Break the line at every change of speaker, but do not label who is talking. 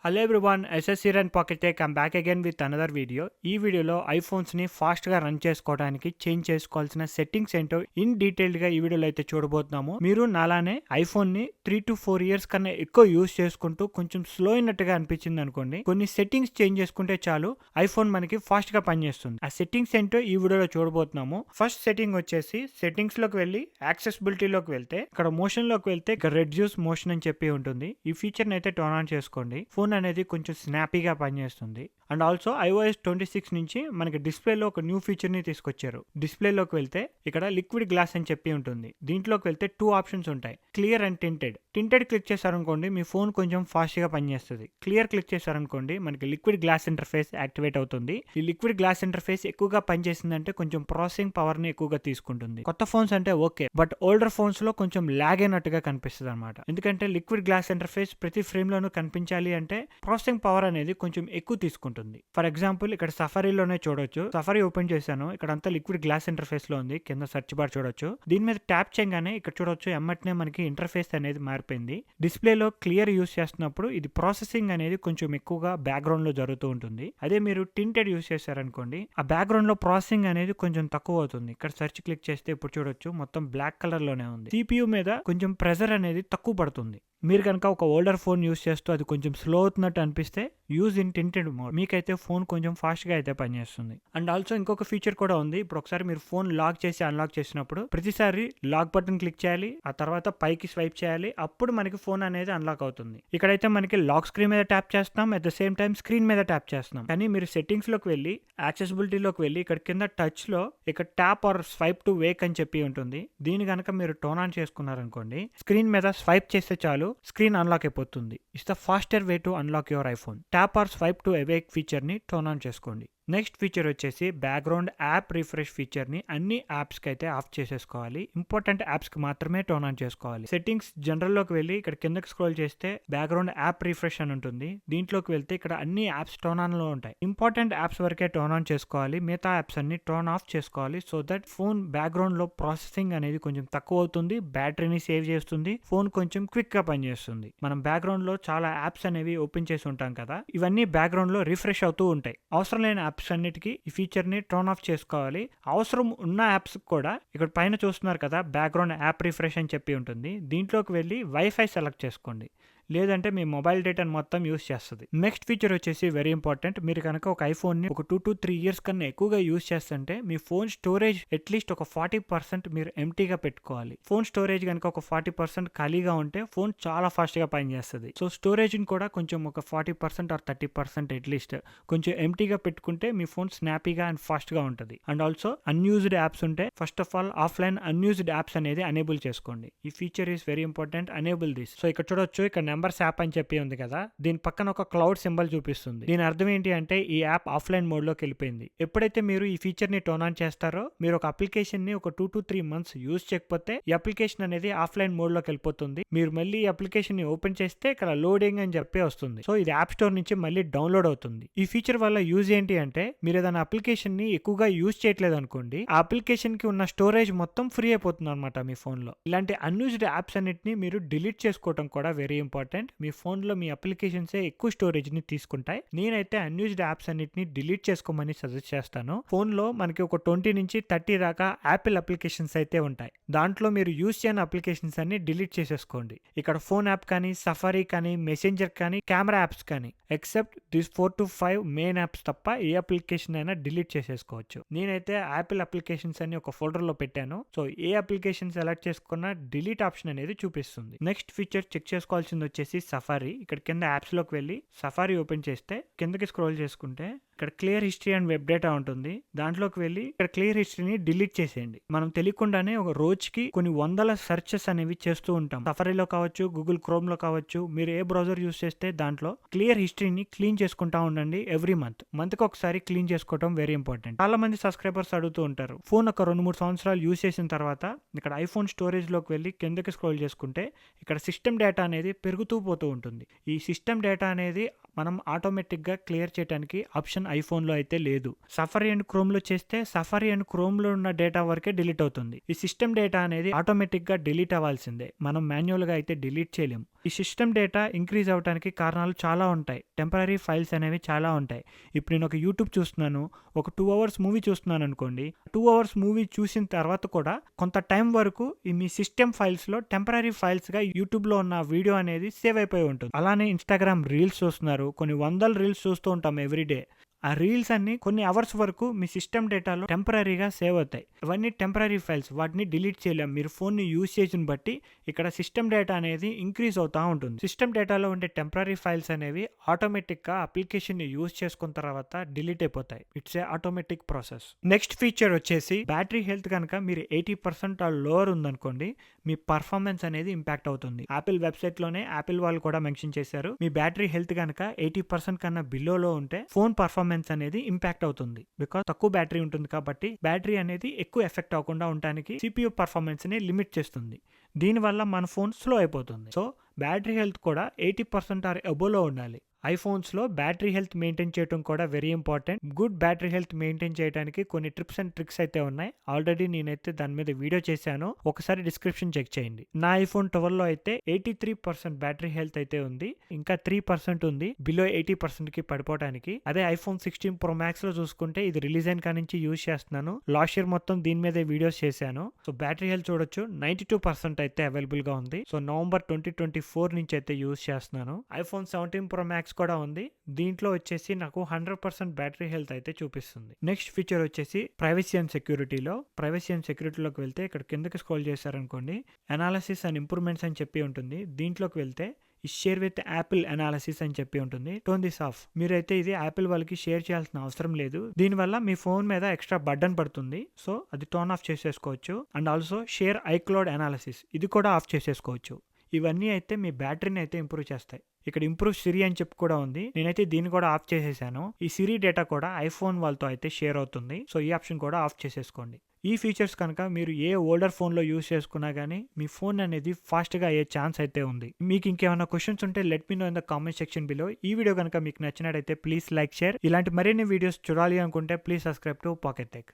Hello everyone, SSC run pocket tech I'm back again with another video. ఈ వీడియోలో ఐఫోన్స్ని ఫాస్ట్గా run చేసుకోవడానికి change చేసుకోవాల్సిన సెట్టింగ్స్ ఏంటో ఇన్ డీటెయిల్డ్గా ఈ వీడియోలో అయితే చూడబోతున్నాము. మీరు నాలానే ఐఫోన్ని 3 to 4 years కన్నా ఎక్కువ యూస్ చేసుకుంటూ కొంచెం స్లో అయినట్టుగా అనిపించింది అనుకోండి, కొన్ని సెట్టింగ్స్ చేంజ్ చేసుకుంటే చాలు ఐఫోన్ మనకి ఫాస్ట్గా పనిచేస్తుంది. ఆ సెట్టింగ్స్ ఏంటో ఈ వీడియోలో చూడబోతున్నాము. ఫస్ట్ సెట్టింగ్ వచ్చేసి సెట్టింగ్స్ లోకి వెళ్ళి యాక్సెసిబిలిటీలోకి వెళ్తే ఇక్కడ మోషన్ లోకి వెళ్తే ఇక్కడ రెడ్యూస్ మోషన్ అని చెప్పి ఉంటుంది. ఈ ఫీచర్ అయితే టర్న్ ఆన్ చేసుకోండి. ఫోన్ అనేది కొంచెం స్నాపీగా పనిచేస్తుంది. అండ్ ఆల్సో iOS 26 నుంచి మనకి డిస్ప్లేలో ఒక న్యూ ఫీచర్ ని తీసుకొచ్చారు. డిస్ప్లేలోకి వెళ్తే ఇక్కడ లిక్విడ్ గ్లాస్ అని చెప్పి ఉంటుంది. దీంట్లోకి వెళ్తే 2 ఆప్షన్స్ ఉంటాయి, clear and tinted. Tinted click చేశారనుకోండి మీ ఫోన్ కొంచెం ఫాస్ట్ గా పనిచేస్తుంది. క్లియర్ క్లిక్ చేశారనుకోండి మనకి లిక్విడ్ గ్లాస్ ఇంటర్ఫేస్ యాక్టివేట్ అవుతుంది. ఈ లిక్విడ్ గ్లాస్ ఇంటర్ఫేస్ ఎక్కువగా పనిచేసిందంటే కొంచెం ప్రాసెసింగ్ పవర్ ని ఎక్కువగా తీసుకుంటుంది. కొత్త ఫోన్స్ అంటే ఓకే, బట్ ఓల్డర్ ఫోన్స్ లో కొంచెం లాగ్ అయినట్టుగా కనిపిస్తుంది అనమాట. ఎందుకంటే లిక్విడ్ గ్లాస్ ఇంటర్ఫేస్ ప్రతి ఫ్రేమ్ లోనూ కనిపించాలి అంటే ప్రాసెసింగ్ పవర్ అనేది కొంచెం ఎక్కువ తీసుకుంటుంది. ఫర్ ఎగ్జాంపుల్ ఇక్కడ సఫారీలోనే చూడొచ్చు. సఫారీ ఓపెన్ చేశాను, ఇక్కడ అంతా లిక్విడ్ గ్లాస్ ఇంటర్ఫేస్ లో ఉంది. కింద సెర్చ్ బార్ చూడొచ్చు. దీని మీద ట్యాప్ చేయగానే ఇక్కడ చూడొచ్చు ఎమ్మటనే మనకి ఇంటర్ఫేస్ అనేది మారిపోయింది. డిస్ప్లేలో క్లియర్ యూస్ చేస్తున్నప్పుడు ఇది ప్రాసెసింగ్ అనేది కొంచెం ఎక్కువగా బ్యాక్గ్రౌండ్ లో జరుగుతూ ఉంటుంది. అదే మీరు టింటెడ్ యూస్ చేశారనుకోండి ఆ బ్యాక్గ్రౌండ్ లో ప్రాసెసింగ్ అనేది కొంచెం తక్కువ అవుతుంది. ఇక్కడ సెర్చ్ క్లిక్ చేస్తే ఇప్పుడు చూడొచ్చు మొత్తం బ్లాక్ కలర్ లోనే ఉంది. CPU మీద కొంచెం ప్రెజర్ అనేది తక్కువ పడుతుంది. మీరు కనుక ఒక ఓల్డర్ ఫోన్ యూస్ చేస్తూ అది కొంచెం స్లో అవుతున్నట్టు అనిపిస్తే యూజ్ ఇన్ టింటెడ్ మోడ్, మీకైతే ఫోన్ కొంచెం ఫాస్ట్గా అయితే పనిచేస్తుంది. అండ్ ఆల్సో ఇంకొక ఫీచర్ కూడా ఉంది. ఇప్పుడు ఒకసారి మీరు ఫోన్ లాక్ చేసి అన్లాక్ చేసినప్పుడు ప్రతిసారి లాక్ బటన్ క్లిక్ చేయాలి, ఆ తర్వాత పైకి స్వైప్ చేయాలి, అప్పుడు మనకి ఫోన్ అనేది అన్లాక్ అవుతుంది. ఇక్కడైతే మనకి లాక్ స్క్రీన్ మీద ట్యాప్ చేస్తున్నాం, at the same time screen మీద ట్యాప్ చేస్తున్నాం. కానీ మీరు సెట్టింగ్స్ లోకి వెళ్ళి యాక్సెసిబిలిటీలోకి వెళ్ళి ఇక్కడ కింద టచ్ లో ఇక్కడ tap or swipe to wake అని చెప్పి ఉంటుంది. దీని కనుక మీరు టర్న్ ఆన్ చేసుకున్నారనుకోండి స్క్రీన్ మీద స్వైప్ చేస్తే చాలు స్క్రీన్ అన్లాక్ అయిపోతుంది. It's the faster way to unlock your iPhone. Tap or swipe to awake feature ని టర్న్ ఆన్ చేసుకోండి. నెక్స్ట్ ఫీచర్ వచ్చేసి బ్యాక్గ్రౌండ్ యాప్ రిఫ్రెష్ ఫీచర్ ని అన్ని యాప్స్ కి అయితే ఆఫ్ చేసేసుకోవాలి. ఇంపార్టెంట్ యాప్స్ కి మాత్రమే టర్న్ ఆన్ చేసుకోవాలి. సెట్టింగ్స్ జనరల్ లోకి వెళ్ళి ఇక్కడ కిందకి స్క్రోల్ చేస్తే బ్యాక్గ్రౌండ్ యాప్ రిఫ్రెష్ అని ఉంటుంది. దీంట్లోకి వెళ్తే ఇక్కడ అన్ని యాప్స్ టర్న్ ఆన్ లో ఉంటాయి. ఇంపార్టెంట్ యాప్స్ వరకే టర్న్ ఆన్ చేసుకోవాలి, మిగతా యాప్స్ అన్ని టర్న్ ఆఫ్ చేసుకోవాలి. సో దట్ ఫోన్ బ్యాక్గ్రౌండ్ లో ప్రాసెసింగ్ అనేది కొంచెం తక్కువ అవుతుంది, బ్యాటరీని సేవ్ చేస్తుంది, ఫోన్ కొంచెం క్విక్ గా పనిచేస్తుంది. మనం బ్యాక్గ్రౌండ్ లో చాలా యాప్స్ అనేవి ఓపెన్ చేసి ఉంటాం కదా, ఇవన్నీ బ్యాక్గ్రౌండ్ లో రిఫ్రెష్ అవుతూ ఉంటాయి. అవసరం లేని యాప్స్ అన్నిటికీ ఈ ఫీచర్ ని టర్న్ ఆఫ్ చేసుకోవాలి. అవసరం ఉన్న యాప్స్ కూడా ఇక్కడ పైన చూస్తున్నారు కదా బ్యాక్గ్రౌండ్ యాప్ రిఫ్రెష్ అని చెప్పి ఉంటుంది. దీంట్లోకి వెళ్ళి వైఫై సెలెక్ట్ చేసుకోండి, లేదంటే మీ మొబైల్ డేటాను మొత్తం యూస్ చేస్తుంది. నెక్స్ట్ ఫీచర్ వచ్చేసి వెరీ ఇంపార్టెంట్. మీరు కనుక ఒక ఐఫోన్ ని ఒక 2 to 3 years కన్నా ఎక్కువగా యూస్ చేస్తుంటే మీ ఫోన్ స్టోరేజ్ అట్లీస్ట్ ఒక 40% మీరు ఎంటీగా పెట్టుకోవాలి. ఫోన్ స్టోరేజ్ కనుక ఒక 40% ఖాళీగా ఉంటే ఫోన్ చాలా ఫాస్ట్ గా పనిచేస్తుంది. సో స్టోరేజ్ ని కూడా కొంచెం ఒక 40% ఆర్ 30% అట్లీస్ట్ కొంచెం ఎంటీగా పెట్టుకుంటే మీ ఫోన్ స్నాపీగా అండ్ ఫాస్ట్ గా ఉంటుంది. అండ్ ఆల్సో అన్యూజ్డ్ యాప్స్ ఉంటే first of all offline unused apps అనేది ఎనేబుల్ చేసుకోండి. ఈ feature is very important, enable this. So ఇక్కడ చూడొచ్చు, ఇక్కడ నెంబర్స్ యాప్ అని చెప్పి ఉంది కదా, దీని పక్కన ఒక క్లౌడ్ సింబల్ చూపిస్తుంది. దీని అర్థం ఏంటి అంటే ఈ యాప్ ఆఫ్లైన్ మోడ్ లోకి వెళ్ళిపోయింది. ఎప్పుడైతే మీరు ఈ ఫీచర్ ని టర్న్ ఆన్ చేస్తారో మీరు ఒక అప్లికేషన్ ని ఒక 2 to 3 months యూజ్ చేయకపోతే ఈ అప్లికేషన్ అనేది ఆఫ్లైన్ మోడ్ లోకి వెళ్ళిపోతుంది. మీరు మళ్ళీ ఈ అప్లికేషన్ ని ఓపెన్ చేస్తే ఇక్కడ లోడింగ్ అని చెప్పి వస్తుంది. సో ఇది యాప్ స్టోర్ నుంచి మళ్ళీ డౌన్లోడ్ అవుతుంది. ఈ ఫీచర్ వల్ల యూజ్ ఏంటి అంటే మీరు ఏదైనా అప్లికేషన్ ని ఎక్కువగా యూజ్ చేయట్లేదు అనుకోండి, ఆ అప్లికేషన్ కి ఉన్న స్టోరేజ్ మొత్తం ఫ్రీ అయిపోతుంది అనమాట మీ ఫోన్ లో. ఇలాంటి అన్యూజ్డ్ యాప్స్ అన్నిటిని మీరు డిలీట్ చేసుకోవడం కూడా వెరీ ఇంపార్టెంట్. మీ ఫోన్ లో మీ అప్లికేషన్స్ ఎక్కువ స్టోరేజ్ ని తీసుకుంటాయి. నేనైతే అన్యూజ్డ్ యాప్స్ అన్నిటిని డిలీట్ చేసుకోమని సజెస్ట్ చేస్తాను. ఫోన్ లో మనకి ఒక 20 నుంచి 30 దాకా యాపిల్ అప్లికేషన్స్ అయితే ఉంటాయి. దాంట్లో మీరు యూజ్ చేయని అప్లికేషన్స్ అన్ని డిలీట్ చేసేసుకోండి. ఇక్కడ ఫోన్ యాప్ కానీ, సఫారీ కానీ, మెసెంజర్ కానీ, కెమెరా యాప్స్ కానీ, except this 4 to 5 main apps తప్ప ఏ అప్లికేషన్ అయినా డిలీట్ చేసేసుకోవచ్చు. నేనైతే యాపిల్ అప్లికేషన్స్ అన్ని ఒక ఫోల్డర్ లో పెట్టాను. సో ఏ అప్లికేషన్ సెలెక్ట్ చేసుకున్నా డిలీట్ ఆప్షన్ అనేది చూపిస్తుంది. నెక్స్ట్ ఫీచర్ చెక్ చేసుకోవాల్సింది వచ్చేసి సఫారీ. ఇక్కడ కింద యాప్స్ లోకి వెళ్ళి సఫారీ ఓపెన్ చేస్తే కిందకి స్క్రోల్ చేసుకుంటే ఇక్కడ clear history and web data ఉంటుంది. దాంట్లోకి వెళ్ళి ఇక్కడ క్లియర్ హిస్టరీని డిలీట్ చేసేయండి. మనం తెలియకుండానే ఒక రోజుకి కొన్ని వందల సెర్చెస్ అనేవి చేస్తూ ఉంటాం. సఫారీలో కావచ్చు, గూగుల్ క్రోమ్ లో కావచ్చు, మీరు ఏ బ్రౌజర్ యూస్ చేస్తే దాంట్లో క్లియర్ హిస్టరీని క్లీన్ చేసుకుంటా ఉండండి. ఎవ్రీ మంత్ కి ఒకసారి క్లీన్ చేసుకోవడం వెరీ ఇంపార్టెంట్. చాలా మంది సబ్స్క్రైబర్స్ అడుగుతూ ఉంటారు, ఫోన్ ఒక 2-3 సంవత్సరాలు యూస్ చేసిన తర్వాత ఇక్కడ ఐఫోన్ స్టోరేజ్ లోకి వెళ్ళి కిందకి స్క్రోల్ చేసుకుంటే ఇక్కడ సిస్టమ్ డేటా అనేది పెరుగుతూ పోతూ ఉంటుంది. ఈ సిస్టమ్ డేటా అనేది మనం ఆటోమేటిక్ గా క్లియర్ చేయడానికి ఆప్షన్ ఐఫోన్ లో అయితే లేదు. సఫారీ అండ్ క్రోమ్ లో చేస్తే సఫారీ అండ్ క్రోమ్ లో ఉన్న డేటా వరకే డిలీట్ అవుతుంది. ఈ సిస్టమ్ డేటా అనేది ఆటోమేటిక్ గా డిలీట్ అవ్వాల్సిందే, మనం మాన్యువల్ గా అయితే డిలీట్ చేయలేము. ఈ సిస్టమ్ డేటా ఇంక్రీజ్ అవ్వడానికి కారణాలు చాలా ఉంటాయి. టెంపరరీ ఫైల్స్ అనేవి చాలా ఉంటాయి. ఇప్పుడు నేను ఒక యూట్యూబ్ చూస్తున్నాను, ఒక 2 అవర్స్ మూవీ చూస్తున్నాను అనుకోండి. 2 అవర్స్ మూవీ చూసిన తర్వాత కూడా కొంత టైం వరకు ఈ మీ సిస్టమ్ ఫైల్స్లో టెంపరరీ ఫైల్స్గా యూట్యూబ్లో ఉన్న వీడియో అనేది సేవ్ అయిపోయి ఉంటుంది. అలానే ఇన్స్టాగ్రామ్ రీల్స్ చూస్తున్నారు, కొన్ని వందల రీల్స్ చూస్తూ ఉంటాం ఎవ్రీడే. ఆ రీల్స్ అన్ని కొన్ని అవర్స్ వరకు మీ సిస్టమ్ డేటాలో టెంపరరీగా సేవ్ అవుతాయి. ఇవన్నీ టెంపరరీ ఫైల్స్, వాటిని డిలీట్ చేయలేం. మీరు ఫోన్ని యూసేజ్ని బట్టి ఇక్కడ సిస్టమ్ డేటా అనేది ఇంక్రీజ్ అవుతూ ఉంటుంది. సిస్టమ్ డేటాలో ఉండే టెంపరరీ ఫైల్స్ అనేవి ఆటోమేటిక్గా అప్లికేషన్ని యూజ్ చేసుకున్న తర్వాత డిలీట్ అయిపోతాయి. It's a automatic process. Next feature వచ్చేసి బ్యాటరీ హెల్త్ కనుక మీరు 80% లోవర్ ఉందనుకోండి, మీ పర్ఫార్మెన్స్ అనేది ఇంపాక్ట్ అవుతుంది. యాపిల్ వెబ్సైట్లోనే యాపిల్ వాళ్ళు కూడా మెన్షన్ చేశారు, మీ బ్యాటరీ హెల్త్ కనుక 80% కన్నా బిలోలో ఉంటే ఫోన్ పర్ఫార్మెన్స్ అనేది ఇంపాక్ట్ అవుతుంది. బికాస్ తక్కువ బ్యాటరీ ఉంటుంది కాబట్టి బ్యాటరీ అనేది ఎక్కువ ఎఫెక్ట్ అవ్వకుండా ఉండడానికి CPU పర్ఫార్మెన్స్ ని లిమిట్ చేస్తుంది. దీనివల్ల మన ఫోన్ స్లో అయిపోతుంది. సో బ్యాటరీ హెల్త్ కూడా 80% ఆర్ అబోవ్లో ఉండాలి. ఐఫోన్స్లో బ్యాటరీ హెల్త్ మెయింటైన్ చేయడం కూడా very important. Good battery health maintain చేయడానికి కొన్ని టిప్స్ అండ్ ట్రిక్స్ అయితే ఉన్నాయి. ఆల్రెడీ నేనైతే దాని మీద వీడియో చేశాను, ఒకసారి డిస్క్రిప్షన్ చెక్ చేయండి. నా ఐఫోన్ 12లో అయితే 83% బ్యాటరీ హెల్త్ అయితే ఉంది. ఇంకా 3% ఉంది బిలో 80%కి పడిపోవడానికి. అదే ఐఫోన్ 16 Pro Max లో చూసుకుంటే ఇది రిలీజ్ అయిన కాడి నుంచి యూజ్ చేస్తున్నాను. లాస్ట్ ఇయర్ మొత్తం దీని మీదే వీడియోస్ చేశాను. సో బ్యాటరీ హెల్త్ చూడొచ్చు, 92% అయితే అవైలబుల్ గా ఉంది. సో నవంబర్ 2024 నుంచి అయితే యూజ్ చేస్తున్నాను. ఐఫోన్ 17 Pro Max కూడా ఉంది. దీంట్లో వచ్చేసి నాకు 100% బ్యాటరీ హెల్త్ అయితే చూపిస్తుంది. నెక్స్ట్ ఫీచర్ వచ్చేసి ప్రైవసీ అండ్ సెక్యూరిటీలో. ప్రైవసీ అండ్ సెక్యూరిటీలోకి వెళ్తే ఇక్కడ కిందకి స్క్రోల్ చేశారనుకోండి, అనాలిసిస్ అండ్ ఇంప్రూవ్మెంట్స్ అని చెప్పి ఉంటుంది. దీంట్లోకి వెళ్తే ఈ షేర్ విత్ యాపిల్ అనాలిసిస్ అని చెప్పి ఉంటుంది. Turn this of. మీరైతే ఇది యాపిల్ వాళ్ళకి షేర్ చేయాల్సిన అవసరం లేదు. దీనివల్ల మీ ఫోన్ మీద ఎక్స్ట్రా బర్డన్ పడుతుంది. సో అది టర్న్ ఆఫ్ చేసేసుకోవచ్చు. And also share iCloud analysis, ఇది కూడా ఆఫ్ చేసేసుకోవచ్చు. ఇవన్నీ అయితే మీ బ్యాటరీని అయితే ఇంప్రూవ్ చేస్తాయి. ఇక్కడ ఇంప్రూవ్ సిరి అని చెప్పి కూడా ఉంది. నేనైతే దీన్ని కూడా ఆఫ్ చేసేసాను. ఈ సిరి డేటా కూడా ఐఫోన్ వాళ్ళతో అయితే షేర్ అవుతుంది. సో ఈ ఆప్షన్ కూడా ఆఫ్ చేసేసుకోండి. ఈ ఫీచర్స్ కనుక మీరు ఏ ఓల్డర్ ఫోన్లో యూజ్ చేసుకున్నా కానీ మీ ఫోన్ అనేది ఫాస్ట్గా అయ్యే ఛాన్స్ అయితే ఉంది. మీకు ఇంకేమైనా క్వశ్చన్స్ ఉంటే let me know in the comment section below. ఈ వీడియో కనుక మీకు నచ్చినట్టయితే ప్లీజ్ లైక్, షేర్. ఇలాంటి మరిన్ని వీడియోస్ చూడాలి అనుకుంటే please subscribe to pocket tech.